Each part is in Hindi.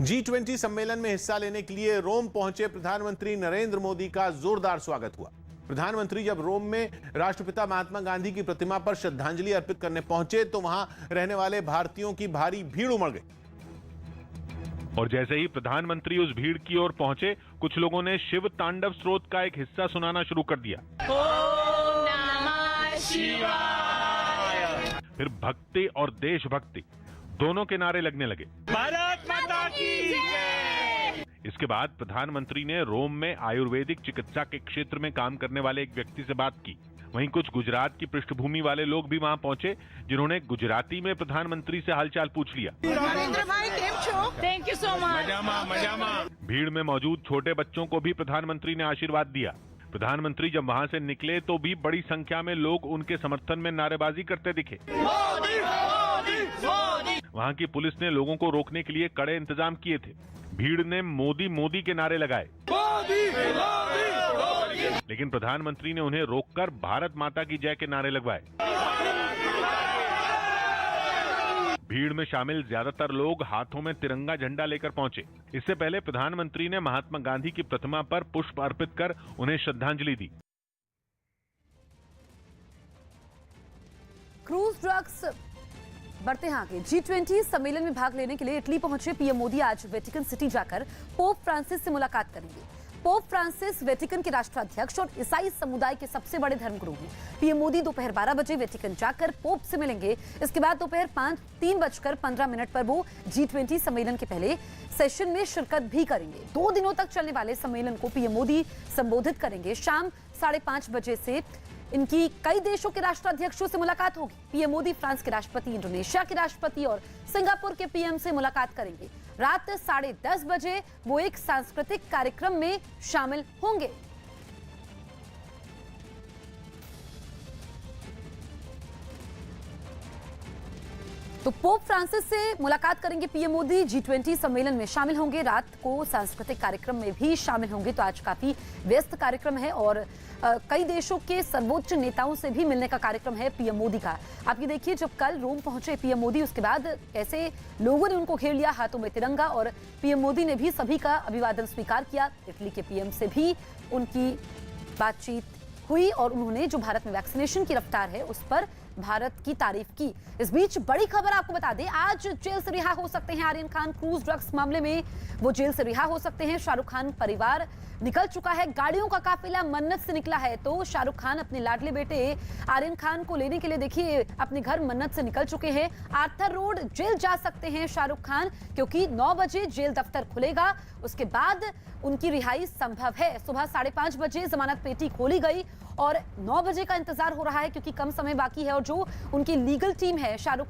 G20 सम्मेलन में हिस्सा लेने के लिए रोम पहुंचे प्रधानमंत्री नरेंद्र मोदी का जोरदार स्वागत हुआ। प्रधानमंत्री जब रोम में राष्ट्रपिता महात्मा गांधी की प्रतिमा पर श्रद्धांजलि अर्पित करने पहुंचे तो वहां रहने वाले भारतीयों की भारी भीड़ उमड़ गई। और जैसे ही प्रधानमंत्री उस भीड़ की ओर पहुंचे, कुछ लोगों ने शिव तांडव स्तोत्र का एक हिस्सा सुनाना शुरू कर दिया। ओम नमः शिवाय। फिर भक्ति और देशभक्ति दोनों के नारे लगने लगे। भारत माता की जय। इसके बाद प्रधानमंत्री ने रोम में आयुर्वेदिक चिकित्सा के क्षेत्र में काम करने वाले एक व्यक्ति से बात की। वहीं कुछ गुजरात की पृष्ठभूमि वाले लोग भी वहां पहुंचे, जिन्होंने गुजराती में प्रधानमंत्री से हालचाल पूछ लिया। नरेंद्र भाई केम छो? Thank you so much. मजामा। भीड़ में मौजूद छोटे बच्चों को भी प्रधानमंत्री ने आशीर्वाद दिया। प्रधानमंत्री जब वहां से निकले तो भी बड़ी संख्या में लोग उनके समर्थन में नारेबाजी करते दिखे। मोदी, मोदी, मोदी। वहां की पुलिस ने लोगों को रोकने के लिए कड़े इंतजाम किए थे। भीड़ ने मोदी मोदी के नारे लगाए, मोदी, मोदी, मोदी। लेकिन प्रधानमंत्री ने उन्हें रोककर भारत माता की जय के नारे लगवाए। भीड़ में शामिल ज्यादातर लोग हाथों में तिरंगा झंडा लेकर पहुंचे। इससे पहले प्रधानमंत्री ने महात्मा गांधी की प्रतिमा पर पुष्प अर्पित कर उन्हें श्रद्धांजलि दी। क्रूज ड्रग्स बढ़ते हैं आगे। G20 सम्मेलन में भाग लेने के लिए इटली पहुंचे पीएम मोदी आज वेटिकन सिटी जाकर पोप फ्रांसिस से मुलाकात करेंगे। पोप फ्रांसिस वेटिकन के राष्ट्राध्यक्ष और ईसाई समुदाय के सबसे बड़े धर्मगुरु हैं। पीएम मोदी दोपहर 12 बजे वेटिकन जाकर पोप से मिलेंगे। इसके बाद दोपहर 3:15 पर वो G20 सम्मेलन के पहले सेशन में शिरकत भी करेंगे। 2 दिनों तक चलने वाले सम्मेलन को पीएम मोदी संबोधित करेंगे। शाम 5:30 बजे से इनकी कई देशों के राष्ट्राध्यक्षों से मुलाकात होगी। पीएम मोदी फ्रांस के राष्ट्रपति, इंडोनेशिया के राष्ट्रपति और सिंगापुर के पीएम से मुलाकात करेंगे। रात 10:30 बजे वो एक सांस्कृतिक कार्यक्रम में शामिल होंगे। तो पोप फ्रांसिस से मुलाकात करेंगे पीएम मोदी, G20 सम्मेलन में शामिल होंगे, रात को सांस्कृतिक कार्यक्रम में भी शामिल होंगे। तो आज काफी व्यस्त कार्यक्रम है और कई देशों के सर्वोच्च नेताओं से भी मिलने का कार्यक्रम है पीएम मोदी का। आप ये देखिए, जब कल रोम पहुंचे पीएम मोदी, उसके बाद कैसे लोगों ने उनको घेर लिया, हाथों में तिरंगा, और पीएम मोदी ने भी सभी का अभिवादन स्वीकार किया। इटली के पीएम से भी उनकी बातचीत हुई और उन्होंने जो भारत में वैक्सीनेशन की रफ्तार है उस पर भारत की तारीफ की। इस बीच बड़ी खबर आपको बता दें, आज जेल से रिहा हो सकते हैं आर्यन खान। क्रूज ड्रग्स मामले में वो जेल से रिहा हो सकते हैं। शाहरुख खान परिवार निकल चुका है। गाड़ियों का काफिला मन्नत से निकला है। तो शाहरुख खान अपने लाडले बेटे आर्यन खान को लेने के लिए देखिए अपने घर मन्नत से निकल चुके हैं। आर्थर रोड जेल जा सकते हैं शाहरुख खान, क्योंकि 9 बजे जेल दफ्तर खुलेगा। उसके बाद उनकी रिहाई संभव है। सुबह 5:30 बजे जमानत पेटी खोली गई और 9 बजे का इंतजार हो रहा है, क्योंकि कम समय बाकी है। और जो उनकी लीगल टीम है, शाहरुख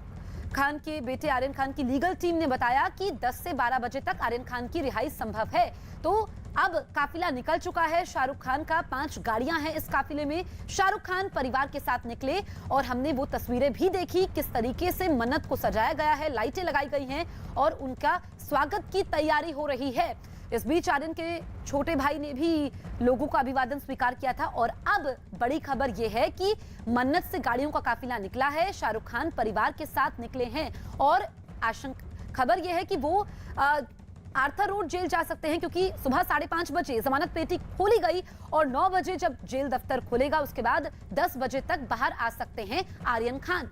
खान के बेटे आर्यन खान की लीगल टीम ने बताया कि 10 से 12 बजे तक आर्यन खान की रिहाई संभव है। तो अब काफिला निकल चुका है शाहरुख खान का। 5 गाड़ियां हैं इस काफिले में। शाहरुख खान परिवार के साथ निकले और हमने वो तस्वीरें भी देखी किस तरीके से मन्नत को सजाया गया है, लाइटें लगाई गई हैं और उनका स्वागत की तैयारी हो रही है। इस बीच आर्यन के छोटे भाई ने भी लोगों का अभिवादन स्वीकार किया था। और अब बड़ी खबर यह है कि मन्नत से गाड़ियों का काफिला निकला है। शाहरुख खान परिवार के साथ निकले हैं और खबर यह है कि वो आर्थर रोड जेल जा सकते हैं, क्योंकि सुबह 5:30 बजे जमानत पेटी खोली गई और 9 बजे जब जेल दफ्तर खुलेगा उसके बाद 10 बजे तक बाहर आ सकते हैं आर्यन खान।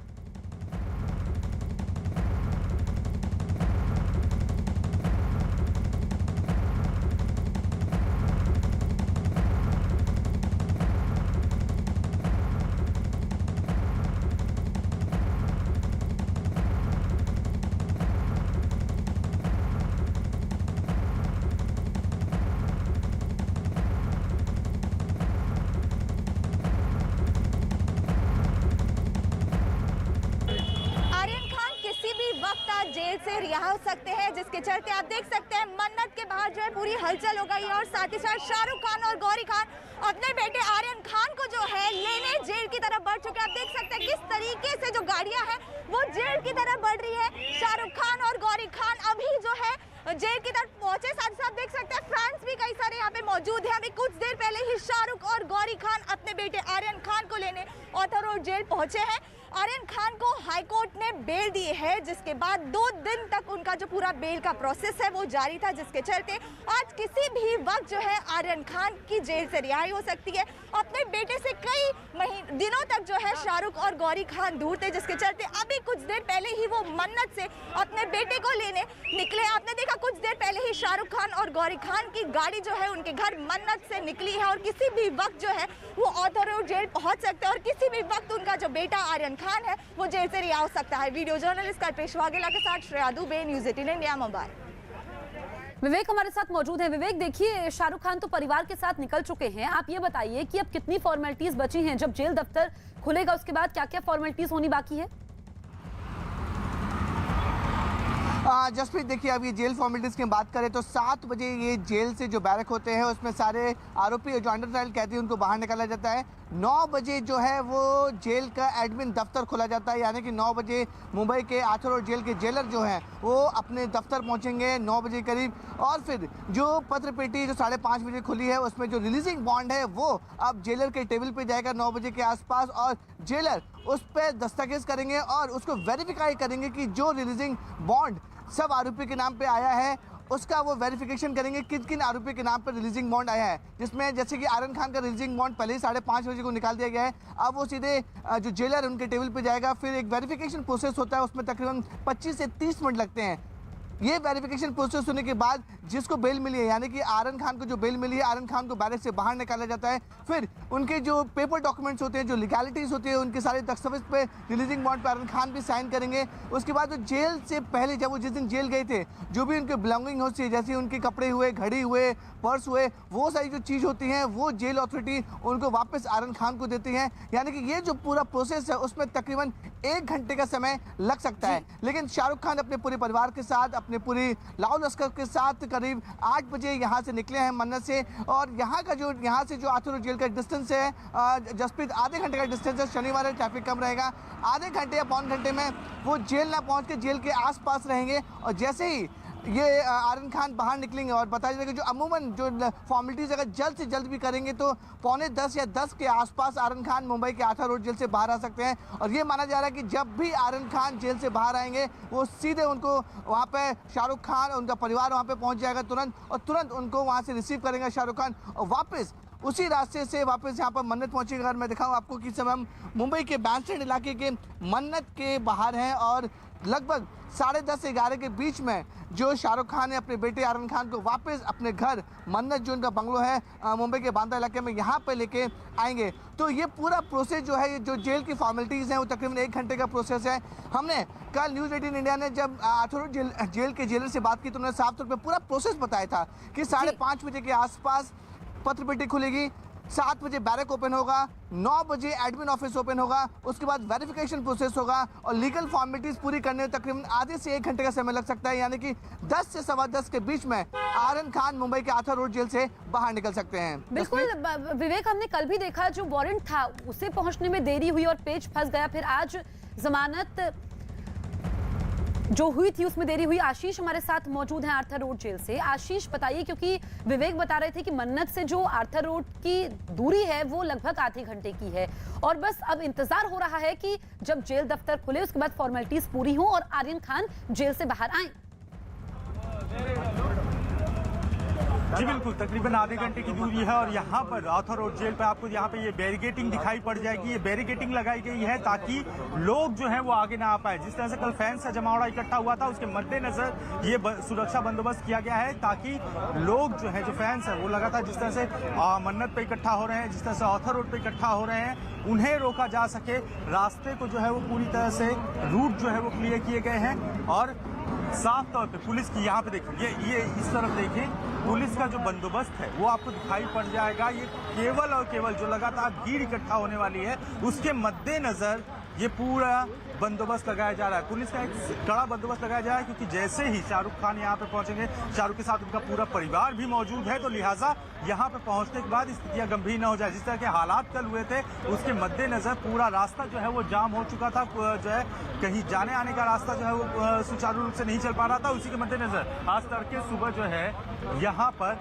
जेल से रिहा हो सकते हैं, जिसके चलते आप देख सकते हैं मन्नत के बाहर जो है पूरी हलचल हो गई है। और साथ ही साथ शाहरुख खान और गौरी खान अपने बेटे आर्यन खान को जो है लेने जेल की तरफ बढ़ चुके हैं। आप देख सकते हैं किस तरीके से जो गाड़ियां हैं वो जेल की तरफ बढ़ रही है। शाहरुख खान और गौरी खान अभी जो है जेल की तरफ पहुंचे। साथ ही साथ देख सकते हैं फ्रेंड्स भी कई सारे यहाँ पे मौजूद हैं। अभी कुछ देर पहले ही शाहरुख और गौरी खान अपने बेटे आर्यन खान को लेने आर्थर रोड जेल पहुंचे हैं। आर्यन खान को हाईकोर्ट ने बेल दी है, जिसके बाद 2 दिन तक उनका जो पूरा बेल का प्रोसेस है वो जारी था, जिसके चलते आज किसी भी वक्त जो है आर्यन खान की जेल से रिहाई हो सकती है। अपने बेटे से कई दिनों तक जो है शाहरुख और गौरी खान दूर थे, जिसके चलते अभी कुछ देर पहले ही वो मन्नत से अपने बेटे को लेने निकले। आपने देखा कुछ देर पहले ही शाहरुख खान और गौरी खान की गाड़ी जो है उनके घर मन्नत से निकली है और किसी भी वक्त जो है वो ऑर्थर रोड जेल पहुंच सकते हैं और किसी भी वक्त उनका जो बेटा आर्यन खान है वो जेल से रिहा हो सकता है। वीडियो जर्नलिस्ट कल्पेश वाघेला के साथ श्रेया दुबे, न्यूज़ 18 इंडिया, मुंबई। विवेक हमारे साथ मौजूद है। विवेक, देखिए शाहरुख खान तो परिवार के साथ निकल चुके हैं, आप ये बताइए कि अब कितनी फॉर्मेलिटीज बची हैं? जब जेल दफ्तर खुलेगा उसके बाद क्या क्या फॉर्मेलिटीज होनी बाकी है? जसप्रीत, देखिए अब ये जेल फॉर्मेलिटीज़ की बात करें तो 7 बजे ये जेल से जो बैरक होते हैं उसमें सारे आरोपी जो अंडर ट्रायल कैदी उनको बाहर निकाला जाता है। 9 बजे जो है वो जेल का एडमिन दफ्तर खोला जाता है, यानी कि 9 बजे मुंबई के आर्थर रोड जेल के जेलर जो हैं वो अपने दफ्तर पहुंचेंगे 9 बजे करीब। और फिर जो पत्र पेटी जो 5:30 बजे खुली है उसमें जो रिलीजिंग बॉन्ड है वो अब जेलर के टेबल पे जाएगा 9 बजे के आसपास और जेलर उस पर दस्तखत करेंगे और उसको वेरीफाई करेंगे कि जो रिलीजिंग बॉन्ड सब आरोपी के नाम पे आया है उसका वो वेरिफिकेशन करेंगे किन किन आरोपी के नाम पर रिलीजिंग बॉन्ड आया है, जिसमें जैसे कि आर्यन खान का रिलीजिंग बॉन्ड पहले ही 5:30 बजे को निकाल दिया गया है। अब वो सीधे जो जेलर उनके टेबल पे जाएगा, फिर एक वेरिफिकेशन प्रोसेस होता है उसमें तकरीबन 25 से 30 मिनट लगते हैं। ये वेरिफिकेशन प्रोसेस होने के बाद जिसको बेल मिली है, यानी कि आर्यन खान को जो बेल मिली है, आर्यन खान को बैरक से बाहर निकाला जाता है। फिर उनके जो पेपर डॉक्यूमेंट्स होते हैं, जो लीगैलिटीज़ होती है, उनके सारे दस्तावेज पे रिलीजिंग बॉन्ड पे आर्यन खान भी साइन करेंगे। उसके बाद जेल से पहले जब वो जिस दिन जेल गए थे, जो भी उनके बिलोंगिंग होती है, जैसे उनके कपड़े हुए, घड़ी हुए, पर्स हुए, वो सारी जो चीज़ होती हैं वो जेल अथॉरिटी उनको वापस आर्यन खान को देती है। यानी कि ये जो पूरा प्रोसेस है उसमें तकरीबन 1 घंटे का समय लग सकता है। लेकिन शाहरुख खान अपने पूरे परिवार के साथ, अपने पूरी लाओ लश्कर के साथ करीब 8 बजे यहाँ से निकले हैं मन्नत से। और यहाँ से जो आर्थर रोड जेल का डिस्टेंस है जसप्रीत, आधे घंटे का डिस्टेंस है। शनिवार है, ट्रैफिक कम रहेगा, आधे घंटे या पौन घंटे में वो जेल ना पहुँच के जेल के आसपास रहेंगे। और जैसे ही ये आर्यन खान बाहर निकलेंगे, और बताया जाएगा जो अमूमन जो फॉर्मेलिटीज़ अगर जल्द से जल्द भी करेंगे तो 9:45 या 10 के आसपास आर्यन खान मुंबई के आर्थर रोड जेल से बाहर आ सकते हैं। और ये माना जा रहा है कि जब भी आर्यन खान जेल से बाहर आएंगे वो सीधे उनको वहाँ पे शाहरुख खान और उनका परिवार वहाँ पे पहुँच जाएगा तुरंत, और तुरंत उनको वहाँ से रिसीव करेंगे शाहरुख खान और वापस उसी रास्ते से वापस यहाँ पर मन्नत पहुँचेगा। अगर मैं दिखाऊँ आपको कि समय हम मुंबई के बैंड स्टैंड इलाके के मन्नत के बाहर हैं और लगभग 10:30 से 11 के बीच में जो शाहरुख खान ने अपने बेटे आर्यन खान को वापस अपने घर मन्नत जो उनका बंगलो है मुंबई के बांद्रा इलाके में यहाँ पे लेके आएंगे। तो ये पूरा प्रोसेस जो है, ये जो जेल की फॉर्मेलिटीज़ हैं वो तकरीबन 1 घंटे का प्रोसेस है। हमने कल न्यूज़ 18 इंडिया ने जब आर्थर रोड जेल के जेलर से बात की तो उन्होंने साफ तौर पर पूरा प्रोसेस बताया था कि 5:30 बजे के आसपास पत्र पेटी खुलेगी, 7 बजे बैरक ओपन होगा, 9 बजे एडमिन ऑफिस ओपन होगा, उसके बाद वेरिफिकेशन प्रोसेस होगा और लीगल फॉर्मेलिटीज पूरी करने में तकरीबन आधे से 1 घंटे का समय लग सकता है। यानी कि 10 से 10:15 के बीच में आर्यन खान मुंबई के आर्थर रोड जेल से बाहर निकल सकते हैं। बिल्कुल विवेक, हमने कल भी देखा जो वारंट था उसे पहुंचने में देरी हुई और पेज फंस गया, फिर आज जमानत जो हुई थी उसमें देरी हुई। आशीष हमारे साथ मौजूद हैं आर्थर रोड जेल से। आशीष बताइए, क्योंकि विवेक बता रहे थे कि मन्नत से जो आर्थर रोड की दूरी है वो लगभग आधे घंटे की है और बस अब इंतजार हो रहा है कि जब जेल दफ्तर खुले उसके बाद फॉर्मेलिटीज पूरी हो और आर्यन खान जेल से बाहर आए। जी बिल्कुल, तकरीबन आधे घंटे की दूरी है और यहाँ पर आर्थर रोड जेल पे आपको यहाँ पे ये बैरिकेटिंग दिखाई पड़ जाएगी। ये बैरिकेटिंग लगाई गई है ताकि लोग जो है वो आगे ना आ पाए। जिस तरह से कल फैंस का जमावड़ा इकट्ठा हुआ था उसके मद्देनजर ये सुरक्षा बंदोबस्त किया गया है ताकि लोग जो है, जो फैंस है वो लगातार जिस तरह से मन्नत पे इकट्ठा हो रहे हैं, जिस तरह से आर्थर रोड पे इकट्ठा हो रहे हैं, उन्हें रोका जा सके। रास्ते को जो है वो पूरी तरह से रूट जो है वो क्लियर किए गए हैं और साफ तौर पे पुलिस की यहाँ पे देखिए, ये इस तरफ देखिए, पुलिस का जो बंदोबस्त है वो आपको दिखाई पड़ जाएगा। ये केवल और केवल जो लगातार भीड़ इकट्ठा होने वाली है उसके मद्देनजर ये पूरा बंदोबस्त लगाया जा रहा है। पुलिस का एक कड़ा बंदोबस्त लगाया जा रहा है क्योंकि जैसे ही शाहरुख खान यहाँ पे पहुंचेंगे, शाहरुख के साथ उनका पूरा परिवार भी मौजूद है, तो लिहाजा यहाँ पे पहुंचने के बाद स्थितियाँ गंभीर न हो जाए। जिस तरह के हालात कल हुए थे उसके मद्देनजर पूरा रास्ता जो है वो जाम हो चुका था, जो है कहीं जाने आने का रास्ता जो है वो सुचारू रूप से नहीं चल पा रहा था। उसी के मद्देनजर आज तड़के सुबह जो है यहाँ पर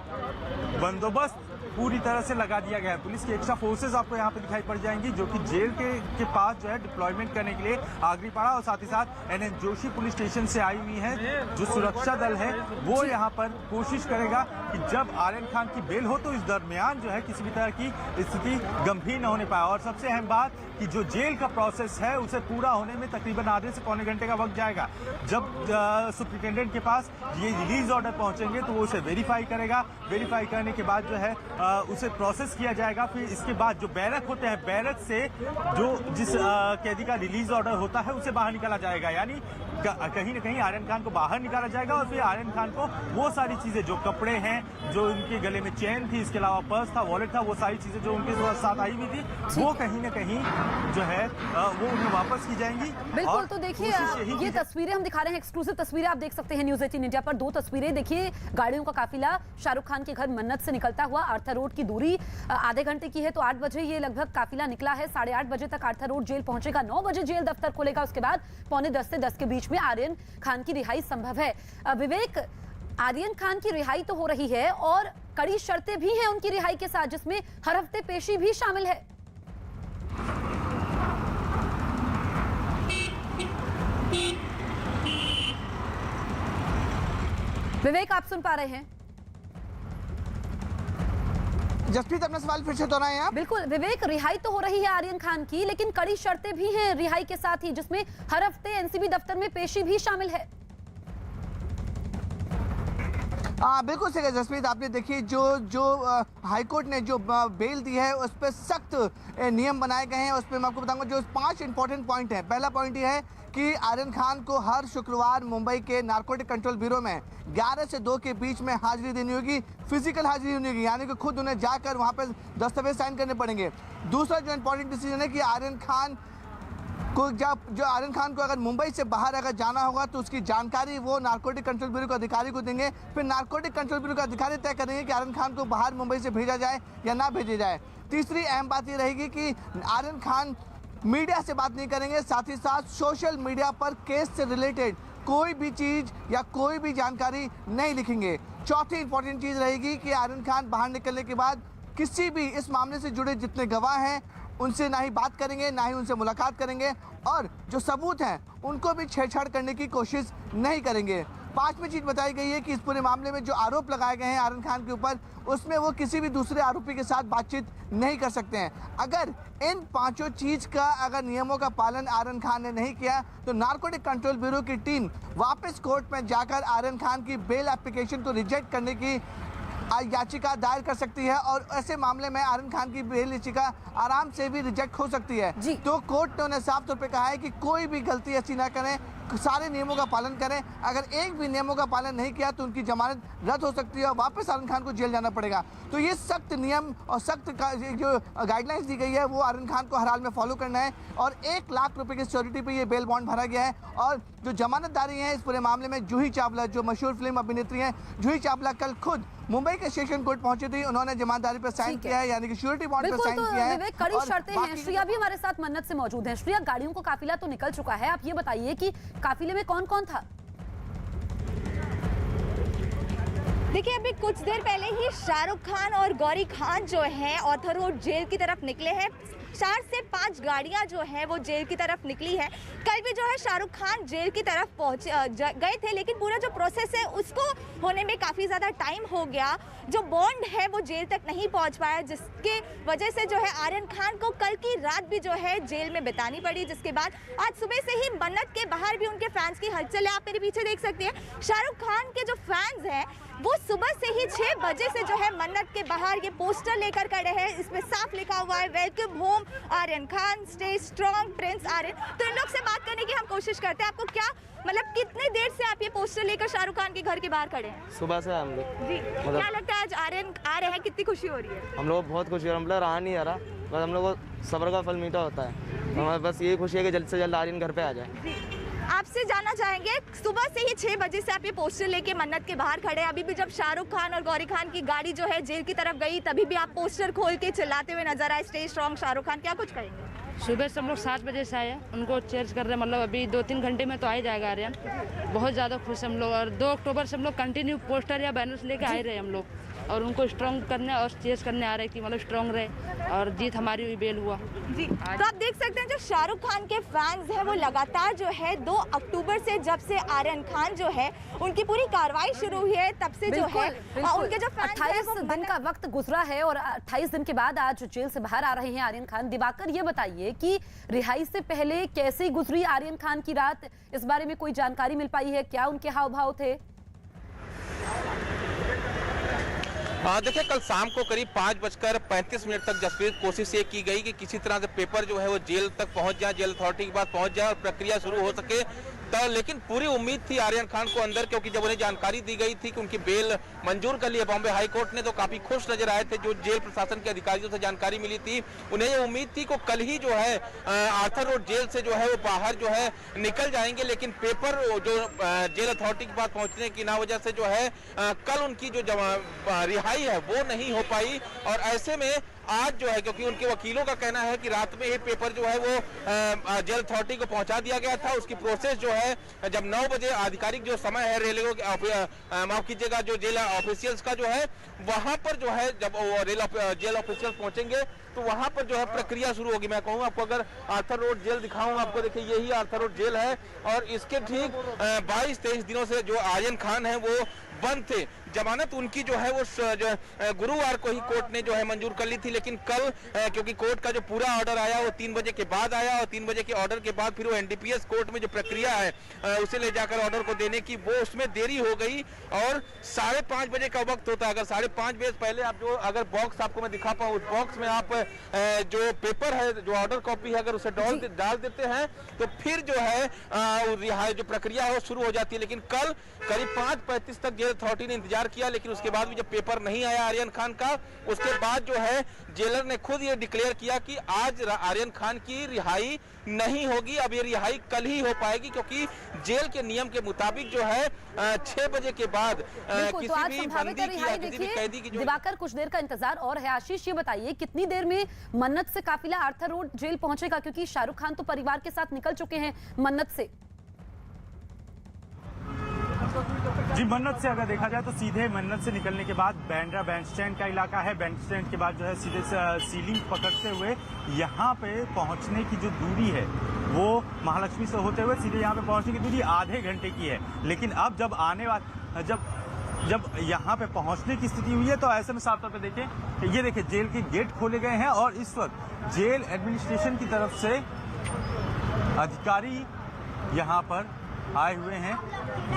बंदोबस्त पूरी तरह से लगा दिया गया है। पुलिस की एक्स्ट्रा फोर्सेस आपको यहाँ पे दिखाई पड़ जाएंगी, जो कि जेल के पास जो है डिप्लॉयमेंट करने के लिए आगरी पड़ा, और साथ ही साथ एनएन जोशी पुलिस स्टेशन से आई हुई है जो सुरक्षा दल है, वो यहाँ पर कोशिश करेगा कि जब आर्यन खान की बेल हो तो इस दरमियान जो है किसी भी तरह की स्थिति गंभीर न होने पाए। और सबसे अहम बात कि जो जेल का प्रोसेस है उसे पूरा होने में तकरीबन आधे से पौने घंटे का वक्त जाएगा। जब सुप्रिंटेंडेंट के पास ये रिलीज ऑर्डर पहुंचेंगे तो वो उसे वेरीफाई करेगा, वेरीफाई करने के बाद जो है उसे प्रोसेस किया जाएगा। फिर इसके बाद जो बैरक होते हैं, बैरक से जो जिस कैदी का रिलीज ऑर्डर होता है उसे बाहर निकाला जाएगा, यानी कहीं ना कहीं आर्यन खान को बाहर निकाला जाएगा। और फिर आर्यन खान को वो सारी चीजें, जो कपड़े हैं, जो उनके गले में चेन थी, इसके अलावा पर्स था, वॉलेट था, वो सारी चीजें जो उनके साथ आई हुई थी, वो कहीं ना कहीं जो है वो उन्हें वापस की जाएंगी। बिल्कुल, तो देखिए ये तस्वीरें हम दिखा रहे हैं, एक्सक्लूसिव तस्वीरें आप देख सकते हैं न्यूज़ 18 इंडिया पर। 2 तस्वीरें देखिए, गाड़ियों का काफिला शाहरुख खान के घर मन्नत से निकलता हुआ। आर्थर रोड की दूरी आधे घंटे की है, तो 8 बजे ये लगभग काफिला निकला है। 8:30 बजे तक आर्थर रोड जेल पहुंचेगा, 9 बजे जेल दफ्तर खोलेगा, उसके बाद 9:45 से 10 के बीच में आर्यन खान की रिहाई संभव है। विवेक, आर्यन खान की रिहाई तो हो रही है और कड़ी शर्तें भी हैं उनकी रिहाई के साथ, जिसमें हर हफ्ते पेशी भी शामिल है। विवेक, आप सुन पा रहे हैं? जसप्रीत, अपना सवाल फिर से दोहराएं आप। बिल्कुल विवेक, रिहाई तो हो रही है आर्यन खान की, लेकिन कड़ी शर्तें भी हैं रिहाई के साथ ही, जिसमें हर हफ्ते एनसीबी दफ्तर में पेशी भी शामिल है। बिल्कुल सही है जसप्रीत, आपने देखिए जो हाईकोर्ट ने जो बेल दी है उस पर सख्त नियम बनाए गए हैं। उस पर मैं आपको बताऊंगा जो 5 इंपॉर्टेंट पॉइंट है। पहला पॉइंट ये है कि आर्यन खान को हर शुक्रवार मुंबई के नारकोटिक कंट्रोल ब्यूरो में 11 से 2 के बीच में हाजिरी देनी होगी, फिजिकल हाजिरी होनी होगी, यानी कि खुद उन्हें जाकर वहां पर दस्तावेज साइन करने पड़ेंगे। दूसरा जो इंपॉर्टेंट डिसीजन है कि आर्यन खान को अगर मुंबई से बाहर अगर जाना होगा तो उसकी जानकारी वो नारकोटिक कंट्रोल ब्यूरो के अधिकारी को देंगे। फिर नारकोटिक कंट्रोल ब्यूरो के अधिकारी तय करेंगे कि आर्यन खान को बाहर मुंबई से भेजा जाए या ना भेजा जाए। तीसरी अहम बात ये रहेगी कि आर्यन खान मीडिया से बात नहीं करेंगे, साथ ही साथ सोशल मीडिया पर केस से रिलेटेड कोई भी चीज या कोई भी जानकारी नहीं लिखेंगे। चौथी इंपॉर्टेंट चीज रहेगी कि आर्यन खान बाहर निकलने के बाद किसी भी इस मामले से जुड़े जितने गवाह हैं उनसे ना ही बात करेंगे, ना ही उनसे मुलाकात करेंगे, और जो सबूत हैं उनको भी छेड़छाड़ करने की कोशिश नहीं करेंगे। 5वीं चीज बताई गई है कि इस पूरे मामले में जो आरोप लगाए गए हैं आर्यन खान के ऊपर, उसमें वो किसी भी दूसरे आरोपी के साथ बातचीत नहीं कर सकते हैं। अगर इन 5 चीज का अगर नियमों का पालन आर्यन खान ने नहीं किया तो नारकोटिक कंट्रोल ब्यूरो की टीम वापस कोर्ट में जाकर आर्यन खान की बेल एप्लीकेशन को रिजेक्ट करने की याचिका दायर कर सकती है, और ऐसे मामले में आर्यन खान की बेल याचिका आराम से भी रिजेक्ट हो सकती है। तो कोर्ट ने उन्हें साफ तौर पे कहा है कि कोई भी गलती ऐसी ना करें, सारे नियमों का पालन करें। अगर एक भी नियमों का पालन नहीं किया तो उनकी जमानत रद्द हो सकती है और वापस आर्यन खान को जेल जाना पड़ेगा। तो ये सख्त नियम और सख्त जो गाइडलाइंस दी गई है वो आर्यन खान को हर हाल में फॉलो करना है, और 1 लाख रुपए की सिक्योरिटी पे ये बेल बॉन्ड भरा गया है। और जो जमानतदारी है इस पूरे मामले में जूही चावला, जो मशहूर फिल्म अभिनेत्री हैं, जूही चावला कल खुद मुंबई के सेशन कोर्ट पहुंची थी, उन्होंने जमानतदारी पर साइन किया है, यानी कि श्योरिटी बॉन्ड पर साइन किया है। विवेक, कड़ी शर्तें हैं। श्रिया भी हमारे साथ मन्नत से मौजूद है। श्रिया, गाड़ियों को काफिला तो निकल चुका है, आप ये बताइए कि काफिले में कौन कौन था? देखिए, अभी कुछ देर पहले ही शाहरुख खान और गौरी खान जो है आर्थर रोड जेल की तरफ निकले हैं। 4 से 5 गाड़ियां जो है वो जेल की तरफ निकली है। कल भी जो है शाहरुख खान जेल की तरफ गए थे, लेकिन पूरा जो प्रोसेस है उसको होने में काफ़ी ज़्यादा टाइम हो गया। जो बॉन्ड है वो जेल तक नहीं पहुंच पाया, जिसके वजह से जो है आर्यन खान को कल की रात भी जो है जेल में बितानी पड़ी, जिसके बाद आज सुबह से ही मन्नत के बाहर भी उनके फैंस की हलचल है। आप मेरे पीछे देख सकते हैं, शाहरुख खान के जो फैंस हैं वो सुबह से ही 6 बजे से जो है मन्नत के बाहर ये पोस्टर लेकर खड़े हैं। इसमें साफ लिखा हुआ है welcome home Aryan Khan, stay strong prince Aryan. तो इन लोग से बात करने की हम कोशिश करते हैं। आपको क्या मतलब कितने देर से आप ये पोस्टर लेकर शाहरुख खान के घर के बाहर खड़े हैं? सुबह से हम लोग जी, क्या लगता है आज आर्यन आ रहे हैं, कितनी खुशी हो रही है? हम लोग बहुत खुशी हो रहा है, मतलब रहा नहीं आ रहा, बस हम लोग को सब्र का फल मीठा होता है। हमें बस यही खुशी है कि जल्द से जल्द आर्यन घर पे आ जाए। आपसे जानना चाहेंगे, सुबह से ही 6 बजे से आप ये पोस्टर लेके मन्नत के बाहर खड़े हैं। अभी भी जब शाहरुख खान और गौरी खान की गाड़ी जो है जेल की तरफ गई, तभी भी आप पोस्टर खोल के चिल्लाते हुए नजर आए, स्टे स्ट्रॉन्ग शाहरुख खान। क्या कुछ कहेंगे? सुबह से हम लोग 7 बजे से आए हैं, उनको चेयर्स कर रहे हैं, मतलब अभी 2-3 घंटे में तो आ ही जाएगा आर्यन। बहुत ज़्यादा खुश हम लोग, और 2 अक्टूबर से हम लोग कंटिन्यू पोस्टर या बैनर्स लेके आ रहे हैं हम लोग। और उनको स्ट्रॉन्ग करने और चेस करने आ रही थी, मतलब स्ट्रॉन्ग रहे और जीत हमारी हुई, बेल हुआ जी। तो आप देख सकते हैं जो शाहरुख खान के फैंस हैं वो लगातार जो है 2 अक्टूबर से, जब से आर्यन खान जो है उनकी पूरी कार्रवाई शुरू हुई है, तब से जो है उनके जो फैंस 28 दिन का वक्त गुजरा है और 28 दिन के बाद आज जेल से बाहर आ रहे हैं आर्यन खान। दिवाकर, ये बताइए कि रिहाई से पहले कैसे गुजरी आर्यन खान की रात, इस बारे में कोई जानकारी मिल पाई है? क्या उनके हाव भाव थे? देखिए, कल शाम को करीब 5:35 तक जसप्रीत कोशिश ये की गई कि किसी तरह से पेपर जो है वो जेल तक पहुंच जाए, जेल अथॉरिटी के पास पहुंच जाए और प्रक्रिया शुरू हो सके। लेकिन पूरी उम्मीद थी आर्यन खान को अंदर, क्योंकि जब उन्हें जानकारी दी गई थी कि उनकी बेल मंजूर कर ली है बॉम्बे हाई कोर्ट ने, तो काफी खुश नजर आए थे। जो जेल प्रशासन के अधिकारियों से जानकारी मिली थी, उन्हें ये उम्मीद थी कि कल ही जो है आर्थर रोड जेल से जो है वो बाहर जो है निकल जाएंगे, लेकिन पेपर जो जेल अथॉरिटी के पास पहुंचने की ना वजह से जो है कल उनकी जो रिहाई है वो नहीं हो पाई। और ऐसे में आज जो है, क्योंकि उनके वकीलों का कहना है कि रात में ये पेपर जो है वो जेल अथॉरिटी को पहुंचा दिया गया था, उसकी प्रोसेस जो है जब 9 बजे आधिकारिक जो समय है रेलवे माफ कीजिएगा जो जेल ऑफिशियल्स का जो है वहां पर जो है जब जेल ऑफिशियल्स पहुंचेंगे तो वहां पर जो है प्रक्रिया शुरू होगी। मैं कहूँगा आपको, अगर आर्थर रोड जेल दिखाऊं आपको, देखिए यही आर्थर रोड जेल है और इसके ठीक 22-23 दिनों से जो आर्यन खान है वो बंद थे। जमानत उनकी जो है वो गुरुवार को ही कोर्ट ने जो है मंजूर कर ली थी, लेकिन कल क्योंकि कोर्ट का जो पूरा ऑर्डर आया वो 3 बजे के बाद आया और 3 बजे के ऑर्डर के बाद फिर वो एनडीपीएस कोर्ट में जो प्रक्रिया है उसे ले जाकर ऑर्डर को देने की, वो उसमें देरी हो गई और 5:30 बजे का वक्त होता है। अगर 5:30 बजे पहले आप जो अगर बॉक्स आपको मैं दिखा पाऊँ, उस बॉक्स में आप जो पेपर है, जो ऑर्डर कॉपी है, अगर उसे डाल देते हैं तो फिर जो है जो प्रक्रिया है वो शुरू हो जाती है। लेकिन कल करीब 5:35 तक जेल अथॉरिटी ने इंतजार किया, लेकिन उसके बाद भी जब पेपर नहीं आया आर्यन खान का, उसके बाद जो है जेलर ने खुद ये डिक्लेयर किया कि आज आर्यन खान की रिहाई नहीं होगी। अब ये रिहाई कल ही हो पाएगी, क्योंकि जेल के नियम के मुताबिक जो है 6 बजे के बाद किसी भी बंदी की या किसी भी कैदी की दिवाकर, कुछ देर का इंतजार और है। आशीष, ये बताइए कितनी देर में मन्नत से काफिला आर्थर रोड जेल पहुंचेगा, क्योंकि शाहरुख खान तो परिवार के साथ निकल चुके हैं मन्नत से? जी, मन्नत से अगर देखा जाए तो सीधे मन्नत से निकलने के बाद बांद्रा बैंड स्टैंड का इलाका है, बैंड स्टैंड के बाद जो है सीधे सीलिंग पकड़ते हुए यहाँ पे पहुँचने की जो दूरी है वो महालक्ष्मी से होते हुए सीधे यहाँ पे पहुँचने की दूरी आधे घंटे की है। लेकिन अब जब जब यहाँ पे पहुँचने की स्थिति हुई है तो ऐसे में साफ तौर पे देखें, ये देखिए जेल के गेट खोले गए हैं और इस वक्त जेल एडमिनिस्ट्रेशन की तरफ से अधिकारी यहाँ पर आए हुए हैं।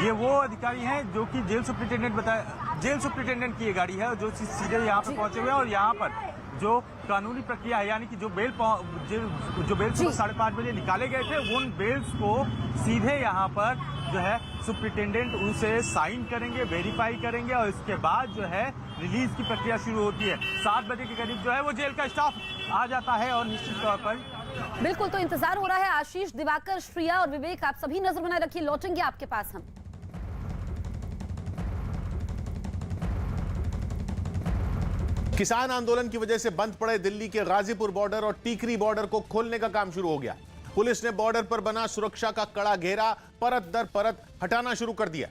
ये वो अधिकारी हैं जो कि जेल सुप्रिंटेंडेंट की ये गाड़ी है जो सीधे यहाँ पे पहुंचे हुए हैं और यहाँ पर जो कानूनी प्रक्रिया है, यानी कि जो बेल सुबह 5:30 बजे निकाले गए थे, उन बेल्स को सीधे यहाँ पर जो है सुप्रिंटेंडेंट उसे साइन करेंगे, वेरीफाई करेंगे और इसके बाद जो है रिलीज की प्रक्रिया शुरू होती है। 7 बजे के करीब जो है वो जेल का स्टाफ आ जाता है और निश्चित तौर पर बिल्कुल, तो इंतजार हो रहा है। आशीष, दिवाकर, श्रिया और विवेक, आप सभी नजर बनाए रखिए, लौटेंगे आपके पास हम। किसान आंदोलन की वजह से बंद पड़े दिल्ली के गाजीपुर बॉर्डर और टीकरी बॉर्डर को खोलने का काम शुरू हो गया। पुलिस ने बॉर्डर पर बना सुरक्षा का कड़ा घेरा परत दर परत हटाना शुरू कर दिया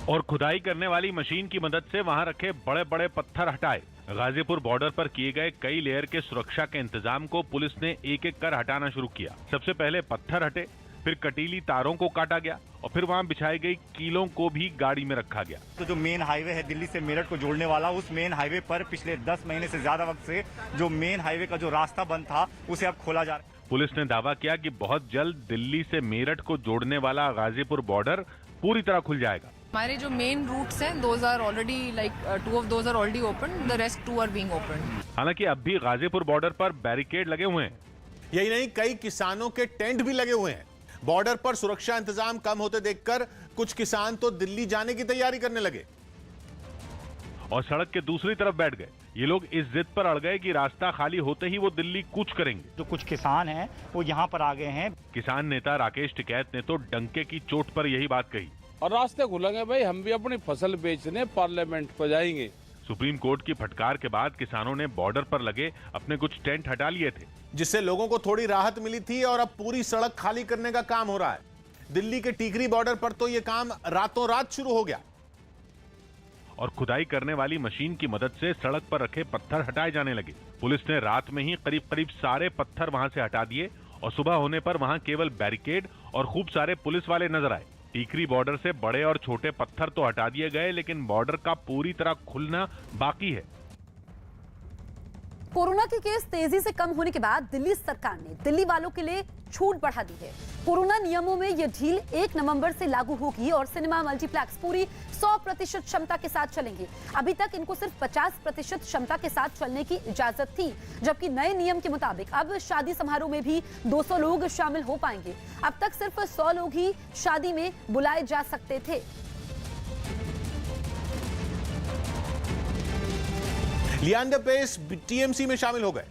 और खुदाई करने वाली मशीन की मदद से वहां रखे बड़े बड़े पत्थर हटाए। गाजीपुर बॉर्डर पर किए गए कई लेयर के सुरक्षा के इंतजाम को पुलिस ने एक एक कर हटाना शुरू किया। सबसे पहले पत्थर हटे, फिर कटीली तारों को काटा गया और फिर वहां बिछाई गई कीलों को भी गाड़ी में रखा गया। तो जो मेन हाईवे है दिल्ली से मेरठ को जोड़ने वाला, उस मेन हाईवे पर पिछले 10 महीने से ज्यादा वक्त से जो मेन हाईवे का जो रास्ता बंद था उसे अब खोला जा रहा है। पुलिस ने दावा किया कि बहुत जल्द दिल्ली से मेरठ को जोड़ने वाला गाजीपुर बॉर्डर पूरी तरह खुल जाएगा। हमारे जो मेन रूट्स हैं, those are already like 2 of those are already open, the rest 2 are being opened. हालांकि अब भी गाजीपुर बॉर्डर पर बैरिकेड लगे हुए हैं। यही नहीं, कई किसानों के टेंट भी लगे हुए हैं। बॉर्डर पर सुरक्षा इंतजाम कम होते देखकर कुछ किसान तो दिल्ली जाने की तैयारी करने लगे और सड़क के दूसरी तरफ बैठ गए। ये लोग इस जिद पर अड़ गए कि रास्ता खाली होते ही वो दिल्ली कूच करेंगे। जो कुछ किसान हैं वो यहाँ पर आ गए हैं। किसान नेता राकेश टिकैत ने तो डंके की चोट पर यही बात कही। और रास्ते खुलेंगे भाई, हम भी अपनी फसल बेचने पार्लियामेंट पर जाएंगे। सुप्रीम कोर्ट की फटकार के बाद किसानों ने बॉर्डर पर लगे अपने कुछ टेंट हटा लिए थे, जिससे लोगों को थोड़ी राहत मिली थी और अब पूरी सड़क खाली करने का काम हो रहा है। दिल्ली के टीकरी बॉर्डर पर तो यह काम रातों रात शुरू हो गया और खुदाई करने वाली मशीन की मदद से सड़क पर रखे पत्थर हटाए जाने लगे। पुलिस ने रात में ही करीब सारे पत्थर वहां से हटा दिए और सुबह होने पर वहां केवल बैरिकेड और खूब सारे पुलिस वाले नजर आए। टीकरी बॉर्डर से बड़े और छोटे पत्थर तो हटा दिए गए, लेकिन बॉर्डर का पूरी तरह खुलना बाकी है। कोरोना के केस तेजी से कम होने के बाद दिल्ली सरकार ने दिल्ली वालों के लिए छूट बढ़ा दी है। कोरोना नियमों में यह ढील 1 नवंबर से लागू होगी और सिनेमा मल्टीप्लेक्स पूरी 100% क्षमता के साथ चलेंगे। अभी तक इनको सिर्फ 50% क्षमता के साथ चलने की इजाजत थी, जबकि नए नियम के मुताबिक अब शादी समारोह में भी 200 लोग शामिल हो पाएंगे। अब तक सिर्फ 100 लोग ही शादी में बुलाए जा सकते थे। लियांडर पेस टीएमसी में शामिल हो गए।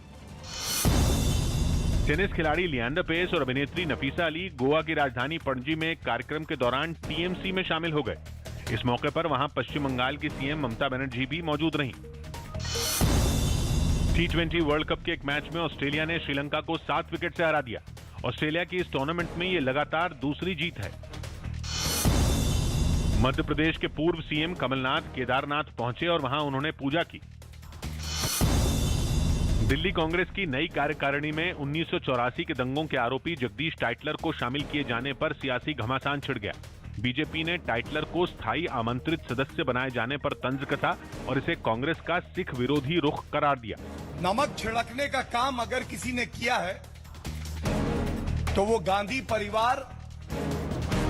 टेनिस खिलाड़ी लियांडर पेस और अभिनेत्री नफीसा अली गोवा की राजधानी पणजी में एक कार्यक्रम के दौरान टीएमसी में शामिल हो गए। इस मौके पर वहां पश्चिम बंगाल की सीएम ममता बनर्जी भी मौजूद रहीं। T20 वर्ल्ड कप के एक मैच में ऑस्ट्रेलिया ने श्रीलंका को 7 विकेट से हरा दिया। ऑस्ट्रेलिया की इस टूर्नामेंट में ये लगातार दूसरी जीत है। मध्य प्रदेश के पूर्व सीएम कमलनाथ केदारनाथ पहुंचे और वहां उन्होंने पूजा की। दिल्ली कांग्रेस की नई कार्यकारिणी में 1984 के दंगों के आरोपी जगदीश टाइटलर को शामिल किए जाने पर सियासी घमासान छिड़ गया। बीजेपी ने टाइटलर को स्थायी आमंत्रित सदस्य बनाए जाने पर तंज कसा और इसे कांग्रेस का सिख विरोधी रुख करार दिया। नमक छिड़कने का काम अगर किसी ने किया है तो वो गांधी परिवार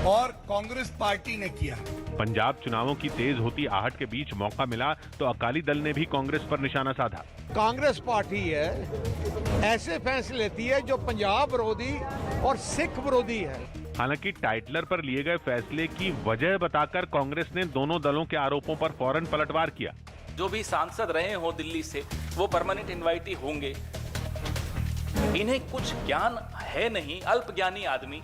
और कांग्रेस पार्टी ने किया है। पंजाब चुनावों की तेज होती आहट के बीच मौका मिला तो अकाली दल ने भी कांग्रेस पर निशाना साधा। कांग्रेस पार्टी है ऐसे फैसले लेती है जो पंजाब विरोधी और सिख विरोधी है। हालांकि टाइटलर पर लिए गए फैसले की वजह बताकर कांग्रेस ने दोनों दलों के आरोपों पर फौरन पलटवार किया। जो भी सांसद रहे हो दिल्ली से वो परमानेंट इनवाइटी होंगे। इन्हें कुछ ज्ञान है नहीं, अल्प ज्ञानी आदमी।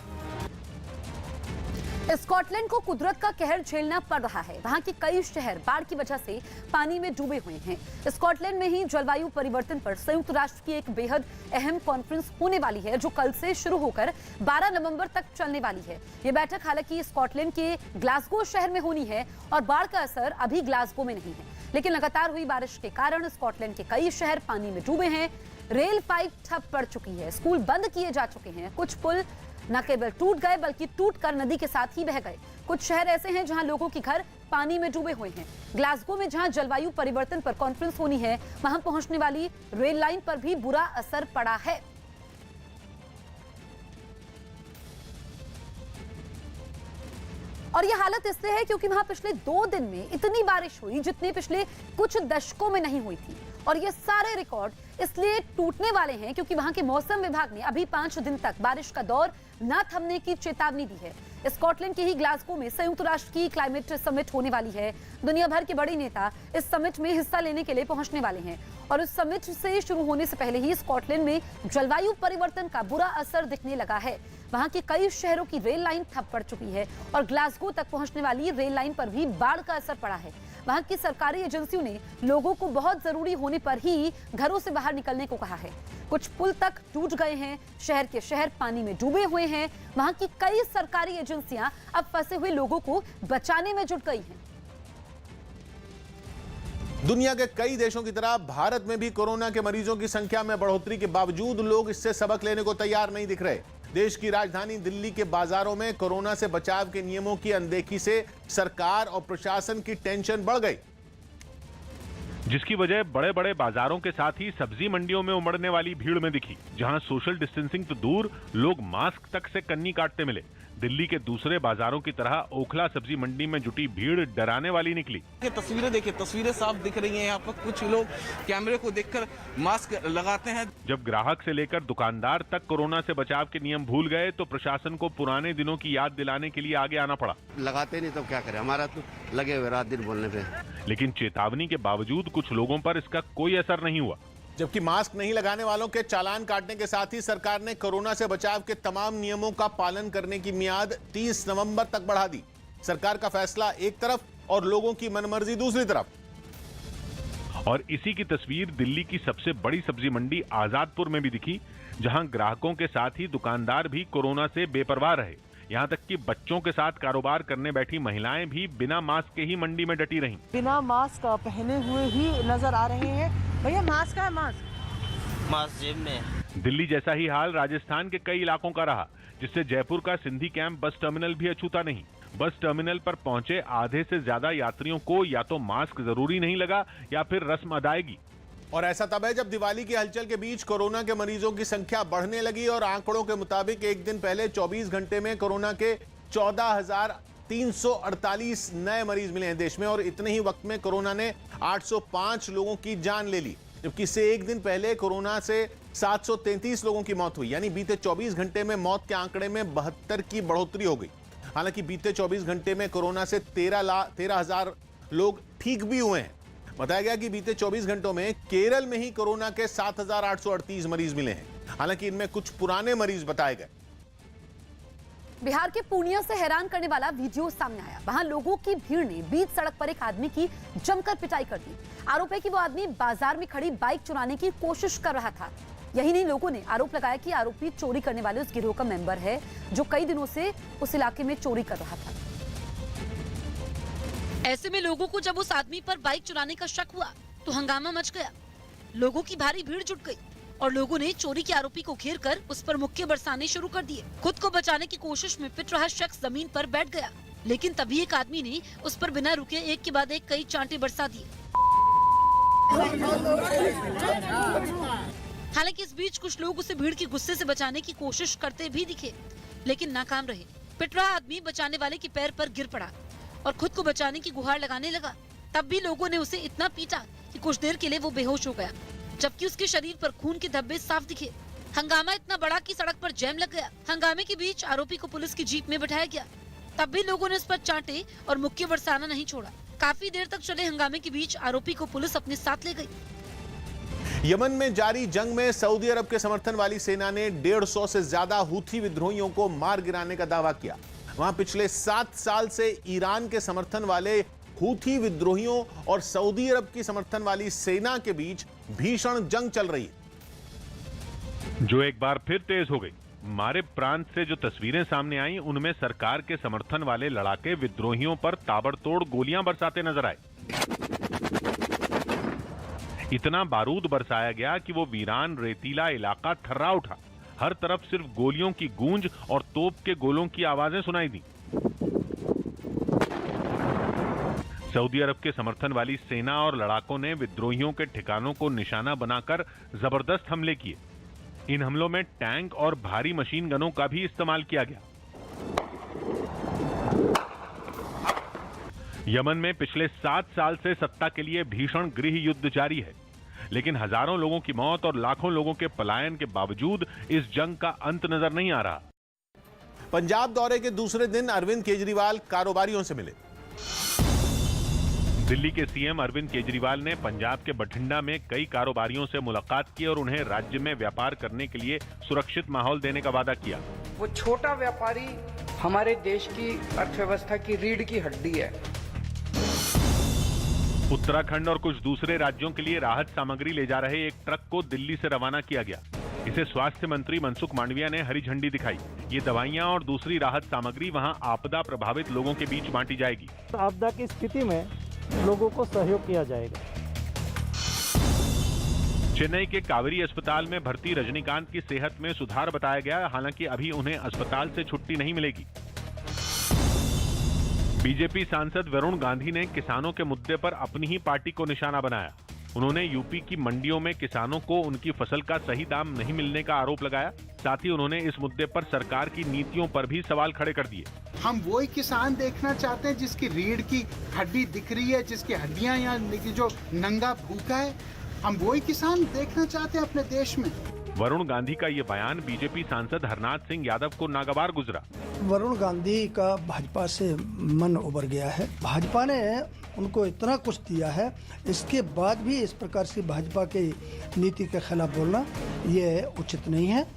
स्कॉटलैंड को कुदरत का कहर झेलना पड़ रहा है। वहां के कई शहर बाढ़ की वजह से पानी में डूबे हुए हैं। स्कॉटलैंड में ही जलवायु परिवर्तन पर संयुक्त राष्ट्र की एक बेहद अहम कॉन्फ्रेंस होने वाली है, जो कल से शुरू होकर 12 नवंबर तक चलने वाली है। यह बैठक हालांकि स्कॉटलैंड के ग्लासगो शहर में होनी है और बाढ़ का असर अभी ग्लासगो में नहीं है, लेकिन लगातार हुई बारिश के कारण स्कॉटलैंड के कई शहर पानी में डूबे हैं। रेल पाइप ठप पड़ चुकी है, स्कूल बंद किए जा चुके हैं, कुछ पुल न केवल टूट गए बल्कि टूटकर नदी के साथ ही बह गए। कुछ शहर ऐसे हैं जहां लोगों के घर पानी में डूबे हुए हैं। ग्लासगो में जहां जलवायु परिवर्तन पर कॉन्फ्रेंस होनी है, वहां पहुंचने वाली रेल लाइन पर भी बुरा असर पड़ा है। और यह हालत इसलिए है क्योंकि वहां पिछले 2 दिन में इतनी बारिश हुई जितनी पिछले कुछ दशकों में नहीं हुई थी। और ये सारे रिकॉर्ड इसलिए टूटने वाले हैं क्योंकि वहां के मौसम विभाग ने अभी 5 दिन तक बारिश का दौर न थमने की चेतावनी दी है। स्कॉटलैंड के ही ग्लासगो में संयुक्त राष्ट्र की क्लाइमेट समिट होने वाली है। दुनिया भर के बड़े नेता इस समिट में हिस्सा लेने के लिए पहुंचने वाले हैं और इस समिट से शुरू होने से पहले ही स्कॉटलैंड में जलवायु परिवर्तन का बुरा असर दिखने लगा है। वहां के कई शहरों की रेल लाइन ठप पड़ चुकी है और ग्लासगो तक पहुंचने वाली रेल लाइन पर भी बाढ़ का असर पड़ा है। वहां की सरकारी एजेंसियों ने लोगों को बहुत जरूरी होने पर ही घरों से बाहर निकलने को कहा है। कुछ पुल तक टूट गए हैं, शहर के शहर पानी में डूबे हुए हैं। वहां की कई सरकारी एजेंसियां अब फंसे हुए लोगों को बचाने में जुट गई हैं। दुनिया के कई देशों की तरह भारत में भी कोरोना के मरीजों की संख्या में बढ़ोतरी के बावजूद लोग इससे सबक लेने को तैयार नहीं दिख रहे। देश की राजधानी दिल्ली के बाजारों में कोरोना से बचाव के नियमों की अनदेखी से सरकार और प्रशासन की टेंशन बढ़ गई, जिसकी वजह बड़े बड़े बाजारों के साथ ही सब्जी मंडियों में उमड़ने वाली भीड़ में दिखी, जहां सोशल डिस्टेंसिंग तो दूर, लोग मास्क तक से कन्नी काटते मिले। दिल्ली के दूसरे बाजारों की तरह ओखला सब्जी मंडी में जुटी भीड़ डराने वाली निकली। तस्वीरें देखिए, तस्वीरें साफ दिख रही हैं। यहाँ पर कुछ लोग कैमरे को देखकर मास्क लगाते हैं। जब ग्राहक से लेकर दुकानदार तक कोरोना से बचाव के नियम भूल गए तो प्रशासन को पुराने दिनों की याद दिलाने के लिए आगे आना पड़ा। लगाते नहीं तो क्या करें, हमारा तो लगे हुए रात दिन बोलने पे। लेकिन चेतावनी के बावजूद कुछ लोगों पर इसका कोई असर नहीं हुआ। जबकि मास्क नहीं लगाने वालों के चालान काटने के साथ ही सरकार ने कोरोना से बचाव के तमाम नियमों का पालन करने की मियाद 30 नवंबर तक बढ़ा दी। सरकार का फैसला एक तरफ और लोगों की मनमर्जी दूसरी तरफ। और इसी की तस्वीर दिल्ली की सबसे बड़ी सब्जी मंडी आजादपुर में भी दिखी, जहां ग्राहकों के साथ ही दुकानदार भी कोरोना से बेपरवाह रहे। यहाँ तक कि बच्चों के साथ कारोबार करने बैठी महिलाएं भी बिना मास्क के ही मंडी में डटी रहीं। बिना मास्क पहने हुए ही नजर आ रहे हैं। भैया मास्क है, मास्क जेब में। दिल्ली जैसा ही हाल राजस्थान के कई इलाकों का रहा, जिससे जयपुर का सिंधी कैंप बस टर्मिनल भी अछूता नहीं। बस टर्मिनल पर पहुंचे आधे से ज्यादा यात्रियों को या तो मास्क जरूरी नहीं लगा या फिर रस्म अदायगी। और ऐसा तब है जब दिवाली की हलचल के बीच कोरोना के मरीजों की संख्या बढ़ने लगी और आंकड़ों के मुताबिक एक दिन पहले 24 घंटे में कोरोना के 14,348 नए मरीज मिले हैं देश में, और इतने ही वक्त में कोरोना ने 805 लोगों की जान ले ली, जबकि इससे एक दिन पहले कोरोना से 733 लोगों की मौत हुई। यानी बीते 24 घंटे में मौत के आंकड़े में 72 की बढ़ोतरी हो गई। हालांकि बीते 24 घंटे में कोरोना से 13,000 लोग ठीक भी हुए हैं। बताया गया कि बीते 24 घंटों में केरल में ही कोरोना के 7,838 मरीज मिले हैं। हालांकि इनमें कुछ पुराने मरीज बताए गए। बिहार के पूर्णिया से हैरान करने वाला वीडियो सामने आया। वहां लोगों की भीड़ ने बीच सड़क पर एक आदमी की जमकर पिटाई कर दी। आरोप है कि वो आदमी बाजार में खड़ी बाइक चुराने की कोशिश कर रहा था। यही नहीं, लोगों ने आरोप लगाया कि आरोपी चोरी करने वाले उस गिरोह का मेंबर है जो कई दिनों से उस इलाके में चोरी कर रहा था। ऐसे में लोगों को जब उस आदमी पर बाइक चुराने का शक हुआ तो हंगामा मच गया। लोगों की भारी भीड़ जुट गई और लोगों ने चोरी के आरोपी को घेर कर उस पर मुक्के बरसाने शुरू कर दिए। खुद को बचाने की कोशिश में पिट रहा शख्स जमीन पर बैठ गया, लेकिन तभी एक आदमी ने उस पर बिना रुके एक के बाद एक कई चांटे बरसा दिए। हालांकि इस बीच कुछ लोग उसे भीड़ के गुस्से से बचाने की कोशिश करते भी दिखे, लेकिन नाकाम रहे। पिट रहा आदमी बचाने वाले के पैर पर गिर पड़ा और खुद को बचाने की गुहार लगाने लगा। तब भी लोगों ने उसे इतना पीटा कि कुछ देर के लिए वो बेहोश हो गया, जबकि उसके शरीर पर खून के धब्बे साफ दिखे। हंगामा इतना बड़ा कि सड़क पर जैम लग गया। हंगामे के बीच आरोपी को पुलिस की जीप में बिठाया गया। तब भी लोगों ने उस पर चांटे और मुक्के बरसाना नहीं छोड़ा। काफी देर तक चले हंगामे के बीच आरोपी को पुलिस अपने साथ ले गई। यमन में जारी जंग में सऊदी अरब के समर्थन वाली सेना ने 150 से ज्यादा हूथी विद्रोहियों को मार गिराने का दावा किया। वहां पिछले 7 साल से ईरान के समर्थन वाले हूथी विद्रोहियों और सऊदी अरब की समर्थन वाली सेना के बीच भीषण जंग चल रही है, जो एक बार फिर तेज हो गई। मारे प्रांत से जो तस्वीरें सामने आई, उनमें सरकार के समर्थन वाले लड़ाके विद्रोहियों पर ताबड़तोड़ गोलियां बरसाते नजर आए। इतना बारूद बरसाया गया कि वो वीरान रेतीला इलाका थर्रा उठा। हर तरफ सिर्फ गोलियों की गूंज और तोप के गोलों की आवाजें सुनाई दी। सऊदी अरब के समर्थन वाली सेना और लड़ाकों ने विद्रोहियों के ठिकानों को निशाना बनाकर जबरदस्त हमले किए। इन हमलों में टैंक और भारी मशीन गनों का भी इस्तेमाल किया गया। यमन में पिछले 7 साल से सत्ता के लिए भीषण गृह युद्ध जारी है, लेकिन हजारों लोगों की मौत और लाखों लोगों के पलायन के बावजूद इस जंग का अंत नजर नहीं आ रहा। पंजाब दौरे के दूसरे दिन अरविंद केजरीवाल कारोबारियों से मिले। दिल्ली के सीएम अरविंद केजरीवाल ने पंजाब के बठिंडा में कई कारोबारियों से मुलाकात की और उन्हें राज्य में व्यापार करने के लिए सुरक्षित माहौल देने का वादा किया। वो छोटा व्यापारी हमारे देश की अर्थव्यवस्था की रीढ़ की हड्डी है। उत्तराखंड और कुछ दूसरे राज्यों के लिए राहत सामग्री ले जा रहे एक ट्रक को दिल्ली से रवाना किया गया। इसे स्वास्थ्य मंत्री मनसुख मांडविया ने हरी झंडी दिखाई। ये दवाइयां और दूसरी राहत सामग्री वहां आपदा प्रभावित लोगों के बीच बांटी जाएगी। आपदा की स्थिति में लोगों को सहयोग किया जाएगा। चेन्नई के कावेरी अस्पताल में भर्ती रजनीकांत की सेहत में सुधार बताया गया, हालांकि अभी उन्हें अस्पताल से छुट्टी नहीं मिलेगी। बीजेपी सांसद वरुण गांधी ने किसानों के मुद्दे पर अपनी ही पार्टी को निशाना बनाया। उन्होंने यूपी की मंडियों में किसानों को उनकी फसल का सही दाम नहीं मिलने का आरोप लगाया। साथ ही उन्होंने इस मुद्दे पर सरकार की नीतियों पर भी सवाल खड़े कर दिए। हम वही किसान देखना चाहते हैं जिसकी रीढ़ की हड्डी दिख रही है, जिसकी हड्डियां यहाँ जो नंगा भूखा है, हम वही किसान देखना चाहते हैं अपने देश में। वरुण गांधी का ये बयान बीजेपी सांसद हरनाथ सिंह यादव को नागवार गुजरा। वरुण गांधी का भाजपा से मन उबर गया है। भाजपा ने उनको इतना कुछ दिया है, इसके बाद भी इस प्रकार से भाजपा की नीति के खिलाफ बोलना ये उचित नहीं है।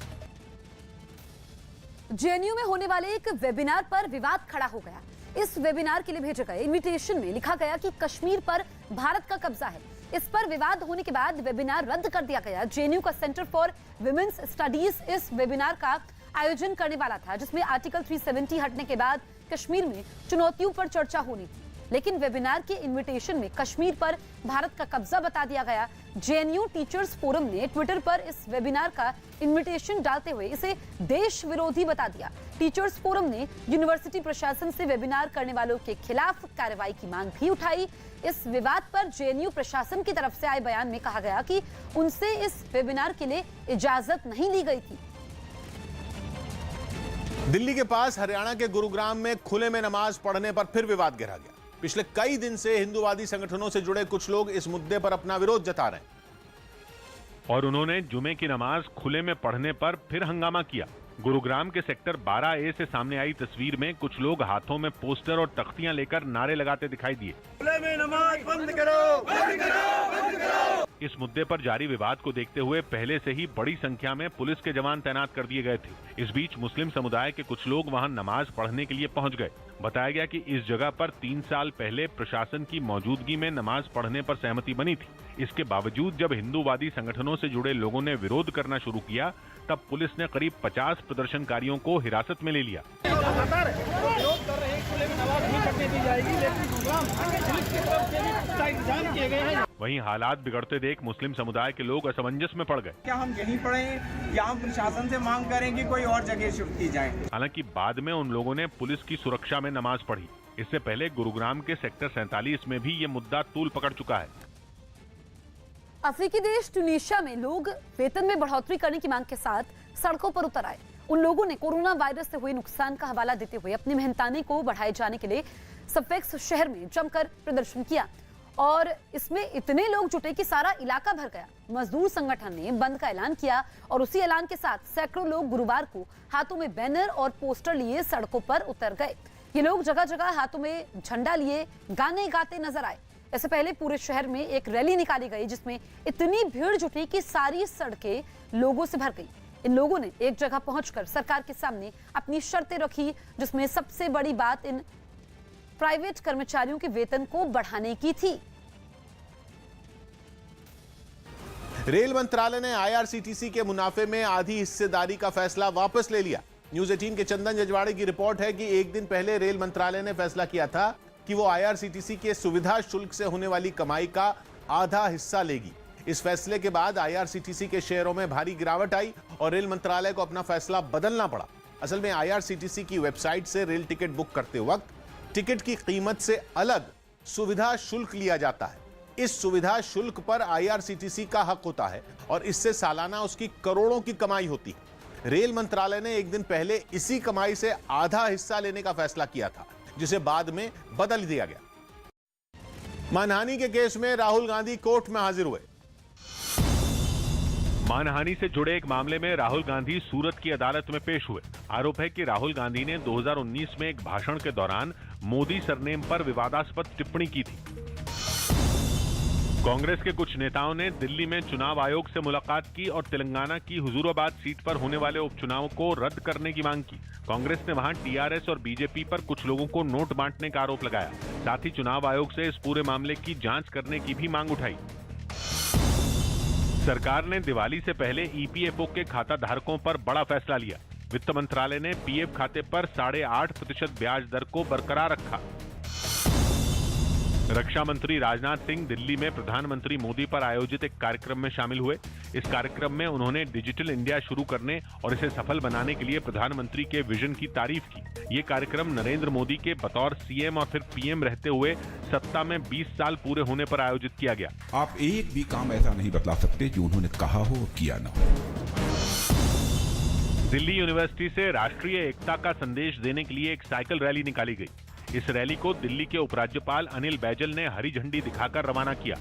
जेएनयू में होने वाले एक वेबिनार पर विवाद खड़ा हो गया। इस वेबिनार के लिए भेजे गए इनविटेशन में लिखा गया कि कश्मीर पर भारत का कब्जा है। इस पर विवाद होने के बाद वेबिनार रद्द कर दिया गया। जेएनयू का सेंटर फॉर विमेन्स स्टडीज इस वेबिनार का आयोजन करने वाला था, जिसमें आर्टिकल 370 हटने के बाद कश्मीर में चुनौतियों पर चर्चा होनी थी। लेकिन वेबिनार के इनविटेशन में कश्मीर पर भारत का कब्जा बता दिया गया। जेएनयू टीचर्स फोरम ने ट्विटर पर इस वेबिनार का इनविटेशन डालते हुए इसे देश विरोधी बता दिया। टीचर्स फोरम ने यूनिवर्सिटी प्रशासन से वेबिनार करने वालों के खिलाफ कार्रवाई की मांग भी उठाई। इस विवाद पर जेएनयू प्रशासन की तरफ से आए बयान में कहा गया कि उनसे इस वेबिनार के लिए इजाजत नहीं ली गई थी। दिल्ली के पास हरियाणा के गुरुग्राम में खुले में नमाज पढ़ने पर फिर विवाद गहरा गया। पिछले कई दिन से हिंदूवादी संगठनों से जुड़े कुछ लोग इस मुद्दे पर अपना विरोध जता रहे हैं और उन्होंने जुमे की नमाज खुले में पढ़ने पर फिर हंगामा किया। गुरुग्राम के सेक्टर 12A से सामने आई तस्वीर में कुछ लोग हाथों में पोस्टर और तख्तियां लेकर नारे लगाते दिखाई दिए। खुले में नमाज बंद करो, बंद करो, बंद करो। इस मुद्दे पर जारी विवाद को देखते हुए पहले से ही बड़ी संख्या में पुलिस के जवान तैनात कर दिए गए थे। इस बीच मुस्लिम समुदाय के कुछ लोग वहां नमाज पढ़ने के लिए पहुंच गए। बताया गया कि इस जगह पर 3 साल पहले प्रशासन की मौजूदगी में नमाज पढ़ने पर सहमति बनी थी। इसके बावजूद जब हिंदूवादी संगठनों से जुड़े लोगों ने विरोध करना शुरू किया, तब पुलिस ने करीब 50 प्रदर्शनकारियों को हिरासत में ले लिया। वहीं हालात बिगड़ते देख मुस्लिम समुदाय के लोग असमंजस में पड़ गए। क्या हम यहीं पढ़े या हम प्रशासन से मांग करें कि कोई और जगह शिफ्ट की जाए? हालांकि बाद में उन लोगों ने पुलिस की सुरक्षा में नमाज पढ़ी। इससे पहले गुरुग्राम के सेक्टर 47 में भी ये मुद्दा तूल पकड़ चुका है। अफ्रीकी देश ट्यूनीशिया में लोग वेतन में बढ़ोतरी करने की मांग के साथ सड़कों पर उतर आए। उन लोगों ने कोरोना वायरस से हुए नुकसान का हवाला देते हुए अपनी मेहनताने को बढ़ाए जाने के लिए सफेक्स शहर में जमकर प्रदर्शन किया और इसमें इतने लोग जुटे कि सारा इलाका भर गया। मजदूर संगठन ने बंद का ऐलान किया और उसी ऐलान के साथ सैकड़ों लोग गुरुवार को हाथों में बैनर और पोस्टर लिए सड़कों पर उतर गए। ये लोग जगह जगह हाथों में झंडा लिए गाने गाते नजर आए। इससे पहले पूरे शहर में एक रैली निकाली गई जिसमें इतनी भीड़ जुटी कि सारी सड़कें लोगों से भर गई। इन लोगों ने एक जगह पहुंचकर सरकार के सामने अपनी शर्तें रखी, जिसमें सबसे बड़ी बात इन प्राइवेट कर्मचारियों के वेतन को बढ़ाने की थी। रेल मंत्रालय ने आईआरसीटीसी के मुनाफे में आधी हिस्सेदारी का फैसला वापस ले लिया। न्यूज 18 के चंदन जजवाड़े की रिपोर्ट है कि एक दिन पहले रेल मंत्रालय ने फैसला किया था कि वो आईआरसीटीसी के सुविधा शुल्क से होने वाली कमाई का आधा हिस्सा लेगी। इस फैसले के बाद आईआरसीटीसी के शेयरों में भारी गिरावट आई और रेल मंत्रालय को अपना फैसला बदलना पड़ा। असल में आईआरसीटीसी की वेबसाइट से रेल टिकट बुक करते वक्त टिकट की कीमत से अलग सुविधा शुल्क लिया जाता है। इस सुविधा शुल्क पर आईआरसीटीसी का हक होता है और इससे सालाना उसकी करोड़ों की कमाई होती है। रेल मंत्रालय ने एक दिन पहले इसी कमाई से आधा हिस्सा लेने का फैसला किया था, जिसे बाद में बदल दिया गया। मानहानि के केस में राहुल गांधी कोर्ट में हाजिर हुए। मानहानि से जुड़े एक मामले में राहुल गांधी सूरत की अदालत में पेश हुए। आरोप है कि राहुल गांधी ने 2019 में एक भाषण के दौरान मोदी सरनेम पर विवादास्पद टिप्पणी की थी। कांग्रेस के कुछ नेताओं ने दिल्ली में चुनाव आयोग से मुलाकात की और तेलंगाना की हुजूराबाद सीट पर होने वाले उपचुनाव को रद्द करने की मांग की। कांग्रेस ने वहां टीआरएस और बीजेपी पर कुछ लोगों को नोट बांटने का आरोप लगाया। साथ ही चुनाव आयोग से इस पूरे मामले की जांच करने की भी मांग उठाई। सरकार ने दिवाली से पहले ईपीएफओ के खाता धारकों पर बड़ा फैसला लिया। वित्त मंत्रालय ने पीएफ खाते पर 8.5% ब्याज दर को बरकरार रखा। रक्षा मंत्री राजनाथ सिंह दिल्ली में प्रधानमंत्री मोदी पर आयोजित एक कार्यक्रम में शामिल हुए। इस कार्यक्रम में उन्होंने डिजिटल इंडिया शुरू करने और इसे सफल बनाने के लिए प्रधानमंत्री के विजन की तारीफ की। ये कार्यक्रम नरेंद्र मोदी के बतौर सीएम और फिर पीएम रहते हुए सत्ता में 20 साल पूरे होने पर आयोजित किया गया। आप एक भी काम ऐसा नहीं बतला सकते जो उन्होंने कहा हो और किया न हो। दिल्ली यूनिवर्सिटी से राष्ट्रीय एकता का संदेश देने के लिए एक साइकिल रैली निकाली गई। इस रैली को दिल्ली के उपराज्यपाल अनिल बैजल ने हरी झंडी दिखाकर रवाना किया।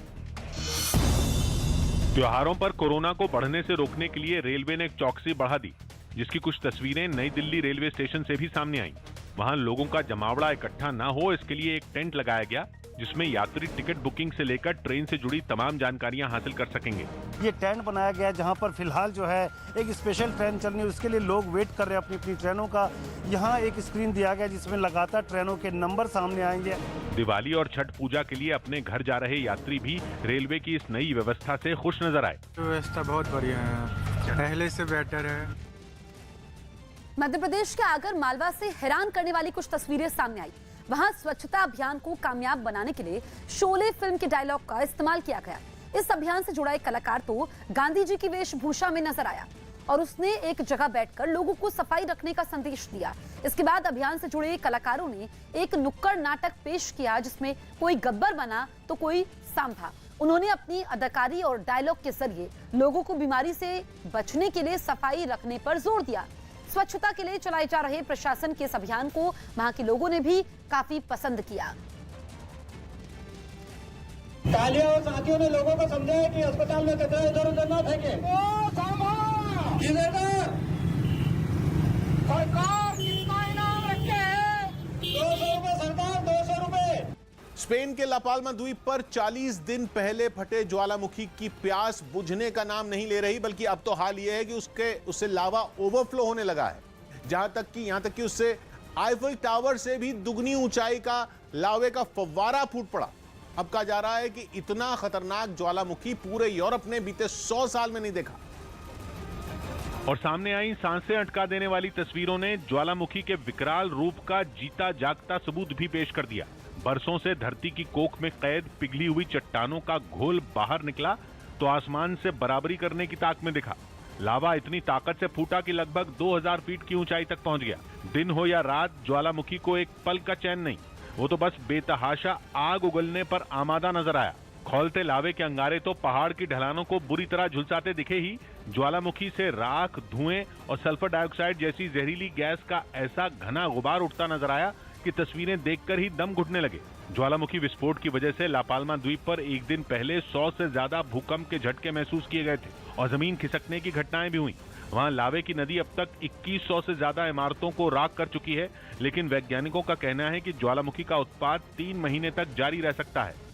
त्योहारों पर कोरोना को बढ़ने से रोकने के लिए रेलवे ने एक चौकसी बढ़ा दी, जिसकी कुछ तस्वीरें नई दिल्ली रेलवे स्टेशन से भी सामने आईं। वहां लोगों का जमावड़ा इकट्ठा न हो, इसके लिए एक टेंट लगाया गया, जिसमें यात्री टिकट बुकिंग से लेकर ट्रेन से जुड़ी तमाम जानकारियां हासिल कर सकेंगे। ये टेंट बनाया गया है जहां पर फिलहाल जो है एक स्पेशल ट्रेन चल रही है, उसके लिए लोग वेट कर रहे हैं अपनी अपनी ट्रेनों का। यहाँ एक स्क्रीन दिया गया जिसमें लगातार ट्रेनों के नंबर सामने आएंगे। दिवाली और छठ पूजा के लिए अपने घर जा रहे यात्री भी रेलवे की इस नई व्यवस्था से खुश नजर आए। व्यवस्था बहुत बढ़िया है, पहले से बेटर है। मध्य प्रदेश के आगर मालवा से हैरान करने वाली कुछ तस्वीरें सामने आई। वहां स्वच्छता अभियान को कामयाब बनाने के लिए शोले फिल्म के डायलॉग का इस्तेमाल किया गया। इस अभियान से जुड़ा एक कलाकार तो गांधी जी की वेशभूषा में नजर आया और उसने एक जगह बैठकर लोगों को सफाई रखने का संदेश दिया। इसके बाद अभियान से जुड़े कलाकारों ने एक नुक्कड़ नाटक पेश किया जिसमें कोई गब्बर बना तो कोई सांभा। उन्होंने अपनी अदाकारी और डायलॉग के जरिए लोगों को बीमारी से बचने के लिए सफाई रखने पर जोर दिया। स्वच्छता के लिए चलाए जा रहे प्रशासन के इस अभियान को वहां के लोगों ने भी काफी पसंद किया। कालिया और साथियों ने लोगों को समझाया कि अस्पताल में कचरा इधर उधर ना फेंके। सरकार कितना इनाम रखे हैं? 200 रुपए सरकार, 200 रुपए। स्पेन के लापाल्मा द्वीप पर 40 दिन पहले फटे ज्वालामुखी की प्यास बुझने का नाम नहीं ले रही, बल्कि अब तो हाल यह है कि उससे लावा ओवरफ्लो होने लगा है। यहां तक कि उससे आईफल टावर से भी दुगनी ऊंचाई का लावे का फव्वारा फूट पड़ा। अब कहा जा रहा है कि इतना खतरनाक ज्वालामुखी पूरे यूरोप ने बीते 100 साल में नहीं देखा। और सामने आई सांसें अटका देने वाली तस्वीरों ने ज्वालामुखी के विकराल रूप का जीता जागता सबूत भी पेश कर दिया। बरसों से धरती की कोख में कैद पिघली हुई चट्टानों का घोल बाहर निकला तो आसमान से बराबरी करने की ताक में दिखा। लावा इतनी ताकत से फूटा कि लगभग 2000 फीट की ऊंचाई तक पहुंच गया। दिन हो या रात, ज्वालामुखी को एक पल का चैन नहीं, वो तो बस बेतहाशा आग उगलने पर आमादा नजर आया। खौलते लावे के अंगारे तो पहाड़ की ढलानों को बुरी तरह झुलसाते दिखे ही ज्वालामुखी से राख, धुएं और सल्फर डाइऑक्साइड जैसी जहरीली गैस का ऐसा घना गुबार उठता नजर आया कि तस्वीरें देखकर ही दम घुटने लगे। ज्वालामुखी विस्फोट की वजह से लापाल्मा द्वीप पर एक दिन पहले 100 से ज्यादा भूकंप के झटके महसूस किए गए थे और जमीन खिसकने की घटनाएं भी हुई। वहां लावे की नदी अब तक 2100 से ज्यादा इमारतों को राख कर चुकी है, लेकिन वैज्ञानिकों का कहना है कि ज्वालामुखी का उत्पात 3 महीने तक जारी रह सकता है।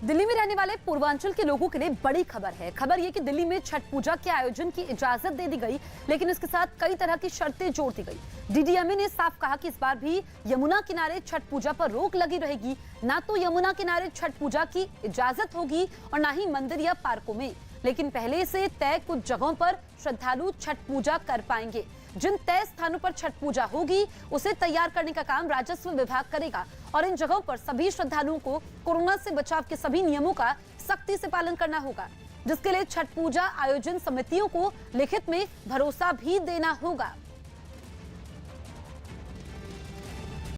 दिल्ली में रहने वाले पूर्वांचल के लोगों के लिए बड़ी खबर है। खबर यह कि दिल्ली में छठ पूजा के आयोजन की इजाजत दे दी गई, लेकिन इसके साथ कई तरह की शर्तें जोड़ दी गई। डीडीएमए ने साफ कहा कि इस बार भी यमुना किनारे छठ पूजा पर रोक लगी रहेगी। ना तो यमुना किनारे छठ पूजा की इजाजत होगी और ना ही मंदिर या पार्कों में, लेकिन पहले से तय कुछ जगहों पर श्रद्धालु छठ पूजा कर पाएंगे। जिन तय स्थानों पर छठ पूजा होगी उसे तैयार करने का काम राजस्व विभाग करेगा और इन जगहों पर सभी श्रद्धालुओं को कोरोना से बचाव के सभी नियमों का सख्ती से पालन करना होगा, जिसके लिए छठ पूजा आयोजन समितियों को लिखित में भरोसा भी देना होगा।